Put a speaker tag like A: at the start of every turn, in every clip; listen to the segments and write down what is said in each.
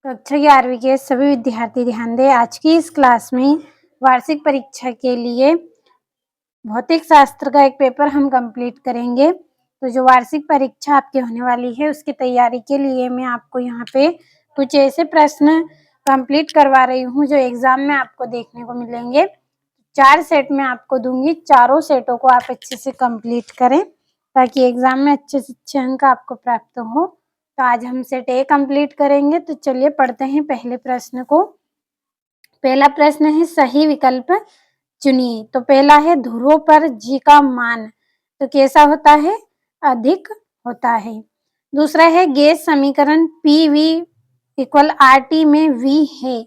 A: कक्षा 11वीं के सभी विद्यार्थी ध्यान दें। आज की इस क्लास में वार्षिक परीक्षा के लिए भौतिक शास्त्र का एक पेपर हम कंप्लीट करेंगे। तो जो वार्षिक परीक्षा आपकी होने वाली है उसकी तैयारी के लिए मैं आपको यहाँ पे कुछ ऐसे प्रश्न कंप्लीट करवा रही हूँ जो एग्जाम में आपको देखने को मिलेंगे। 4 सेट में आपको दूंगी, चारों सेटों को आप अच्छे से कंप्लीट करें ताकि एग्जाम में अच्छे से अच्छे अंक आपको प्राप्त हो। तो आज हम सेट ए कंप्लीट करेंगे। तो चलिए पढ़ते हैं पहले प्रश्न को। पहला प्रश्न है सही विकल्प चुनिए। तो पहला है ध्रुवों पर जी का मान तो कैसा होता है, अधिक होता है। दूसरा है गैस समीकरण P V equal R T में वी है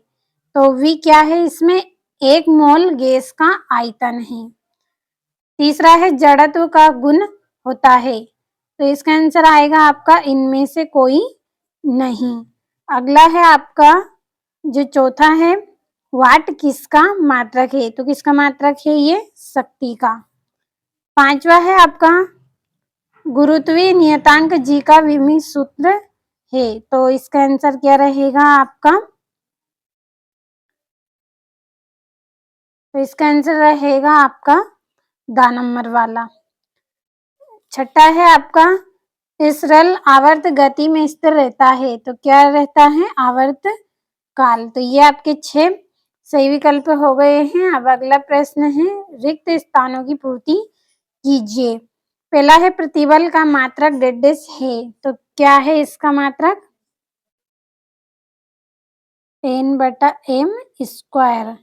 A: तो वी क्या है, इसमें 1 मोल गैस का आयतन है। तीसरा है जड़त्व का गुण होता है तो इसका आंसर आएगा आपका इनमें से कोई नहीं। अगला है आपका जो चौथा है वाट किसका मात्रक है तो किसका मात्रक है, ये शक्ति का। पांचवा है आपका गुरुत्वीय नियतांक जी का विमीय सूत्र है तो इसका आंसर क्या रहेगा आपका, तो इसका आंसर रहेगा आपका द नंबर वाला। छठा है आपका सरल आवर्त गति में स्थिर रहता है तो क्या रहता है, आवर्त काल। तो ये आपके 6 सही विकल्प हो गए हैं। अब अगला प्रश्न है रिक्त स्थानों की पूर्ति कीजिए। पहला है प्रतिबल का मात्रक डेडेस है तो क्या है इसका मात्रक, N/m²।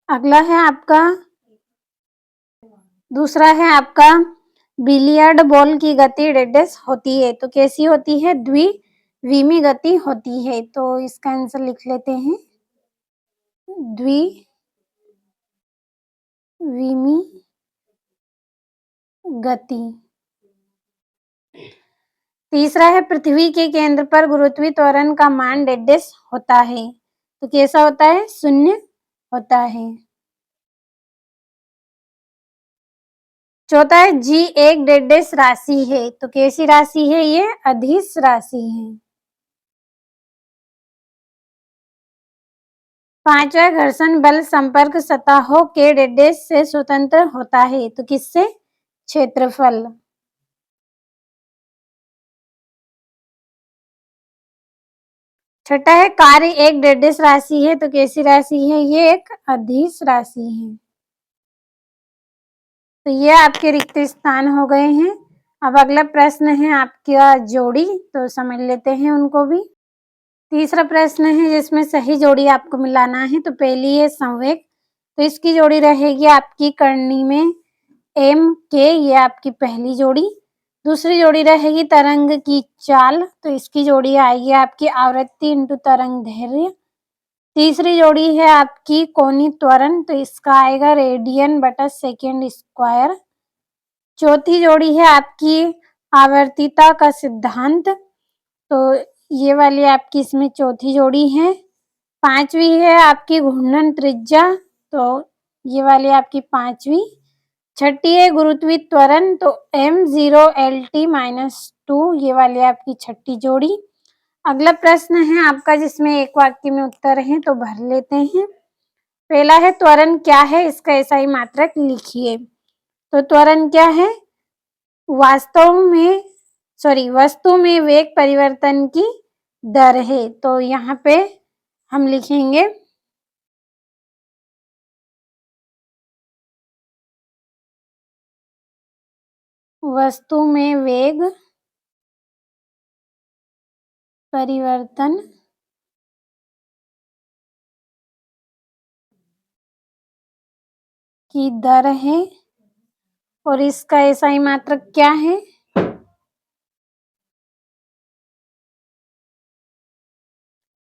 A: अगला है आपका दूसरा है आपका बिलियर्ड बॉल की गति डेडेस होती है तो कैसी होती है, द्विविमीय गति होती है। तो इसका आंसर लिख लेते हैं द्विविमीय गति। तीसरा है पृथ्वी के केंद्र पर गुरुत्वीय त्वरण का मान डेडेस होता है तो कैसा होता है, 0 होता है। चौथा है जी एक डेडेस राशि है तो कैसी राशि है, ये अदिश राशि है। पांचवा घर्षण बल संपर्क सतहों के डेडेस से स्वतंत्र होता है तो किससे, क्षेत्रफल। छठा है कार्य एक डेडेस राशि है तो कैसी राशि है, ये एक अदिश राशि है। तो ये आपके रिक्त स्थान हो गए हैं। अब अगला प्रश्न है आपका जोड़ी तो समझ लेते हैं उनको भी। तीसरा प्रश्न है जिसमें सही जोड़ी आपको मिलाना है। तो पहली है संवेग तो इसकी जोड़ी रहेगी आपकी करनी में एम के, ये आपकी पहली जोड़ी। दूसरी जोड़ी रहेगी तरंग की चाल तो इसकी जोड़ी आएगी आपकी आवृत्ति इंटू तरंग दैर्घ्य। तीसरी जोड़ी है आपकी कोणीय त्वरण तो इसका आएगा रेडियन/सेकेंड स्क्वायर। चौथी जोड़ी है आपकी आवर्तिता का सिद्धांत तो ये वाली आपकी इसमें चौथी जोड़ी है। पांचवी है आपकी घूर्णन त्रिज्या तो ये वाली आपकी पांचवी। छठी है गुरुत्वीय त्वरण तो m0LT-2 ये वाली आपकी छठी जोड़ी। अगला प्रश्न है आपका जिसमें एक वाक्य में उत्तर है तो भर लेते हैं। पहला है त्वरण क्या है, इसका एसआई मात्रक लिखिए। तो त्वरण क्या है, वस्तु में वेग परिवर्तन की दर है। तो यहाँ पे हम लिखेंगे वस्तु में वेग परिवर्तन की दर है और इसका एसआई मात्रक क्या है,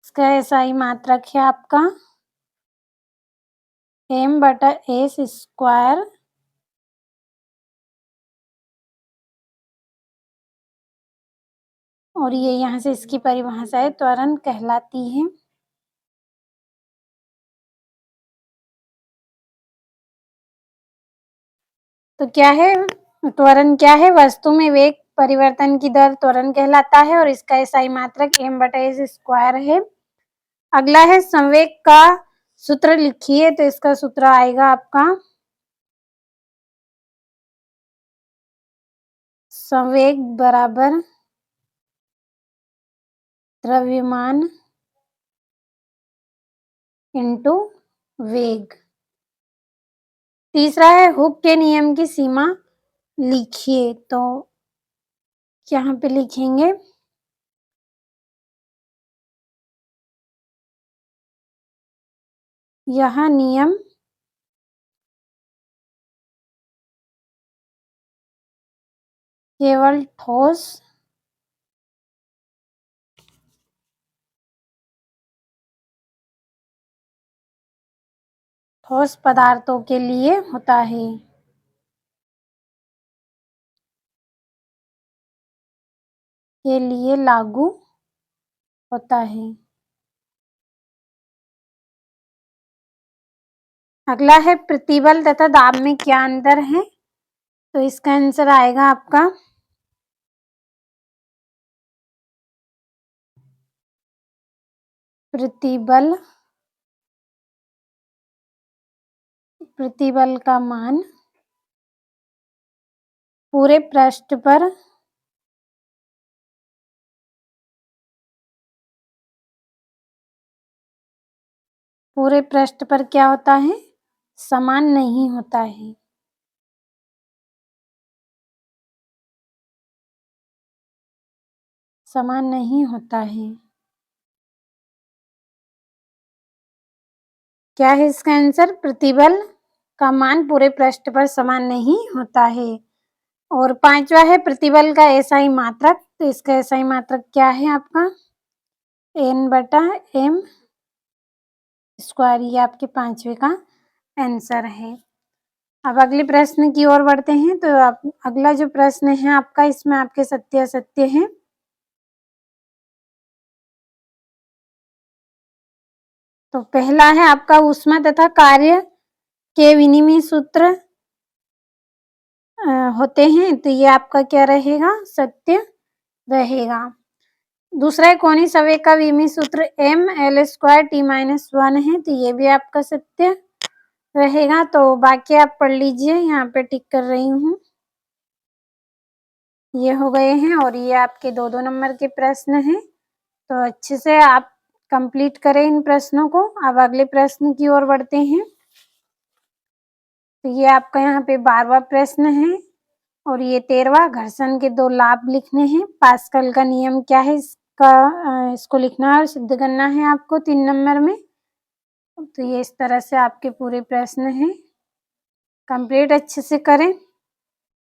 A: इसका एसआई मात्रक है आपका m/s²। और ये यहाँ से इसकी परिभाषा है त्वरण कहलाती है। तो क्या है त्वरण, क्या है वस्तु में वेग परिवर्तन की दर त्वरण कहलाता है और इसका एसआई मात्रक m/s² है। अगला है संवेग का सूत्र लिखिए। तो इसका सूत्र आएगा आपका संवेग बराबर द्रव्यमान इंटू वेग। तीसरा है हुक के नियम की सीमा लिखिए। तो यहाँ पे लिखेंगे यह नियम केवल ठोस पदार्थों के लिए होता है। के लिए लागू होता है। अगला है प्रतिबल तथा दाब में क्या अंतर है। तो इसका आंसर आएगा आपका प्रतिबल का मान पूरे पृष्ठ पर क्या होता है, समान नहीं होता है। समान नहीं होता है। क्या है इसका आंसर? प्रतिबल का मान पूरे पृष्ठ पर समान नहीं होता है। और पांचवा है प्रतिबल का एसआई मात्रक। तो इसका एसआई मात्रक क्या है आपका N/m²। ये आपके पांचवे का आंसर है। अब अगले प्रश्न की ओर बढ़ते हैं। तो अगला जो प्रश्न है आपका, इसमें आपके सत्य असत्य हैं। तो पहला है आपका ऊष्मा तथा कार्य के विनिमय सूत्र होते हैं। तो ये आपका क्या रहेगा, सत्य रहेगा। दूसरा है कोणीय संवेग का विनिमय सूत्र mL²T-1 है। तो ये भी आपका सत्य रहेगा। तो बाकी आप पढ़ लीजिए, यहाँ पे टिक कर रही हूँ। ये हो गए हैं और ये आपके 2-2 नंबर के प्रश्न हैं। तो अच्छे से आप कंप्लीट करें इन प्रश्नों को। अब अगले प्रश्न की ओर बढ़ते हैं। तो ये आपका यहाँ पे 12वां प्रश्न है और ये 13वां। घर्षण के 2 लाभ लिखने हैं। पास्कल का नियम क्या है इसको लिखना है और सिद्ध करना है आपको 3 नंबर में। तो ये इस तरह से आपके पूरे प्रश्न हैं। कंप्लीट अच्छे से करें।